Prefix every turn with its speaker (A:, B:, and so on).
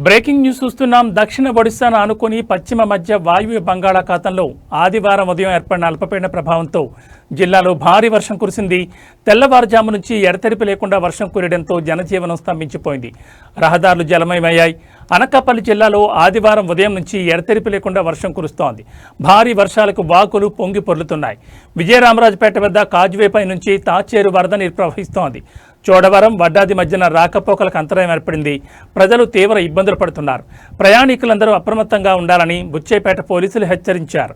A: Breaking news చూస్తున్నాం. దక్షిణ ఒడిశాను ఆనుకొని పశ్చిమ మధ్య వాయువ్య బంగాళాఖాతంలో ఆదివారం ఉదయం ఏర్పడిన అల్పపీడన ప్రభావంతో జిల్లాలో భారీ వర్షం కురిసింది. తెల్లవారుజాము నుంచి ఎడతెరిపి లేకుండా వర్షం కురియడంతో జనజీవనం స్తంభించిపోయింది. రహదారులు జలమయమయ్యాయి. అనకాపల్లి జిల్లాలో ఆదివారం ఉదయం నుంచి ఎడతెరిపి లేకుండా వర్షం కురుస్తోంది. భారీ వర్షాలకు వాగులు పొంగి పొర్లుతున్నాయి. విజయరామరాజుపేట వద్ద కాజ్వేపై నుంచి తాచేరు వరద నీరు ప్రవహిస్తోంది. చోడవరం, వడ్డాది మధ్యన రాకపోకలకు అంతరాయం ఏర్పడింది. ప్రజలు తీవ్ర ఇబ్బందులు పడుతున్నారు. ప్రయాణికులందరూ అప్రమత్తంగా ఉండాలని బుచ్చేపేట పోలీసులు హెచ్చరించారు.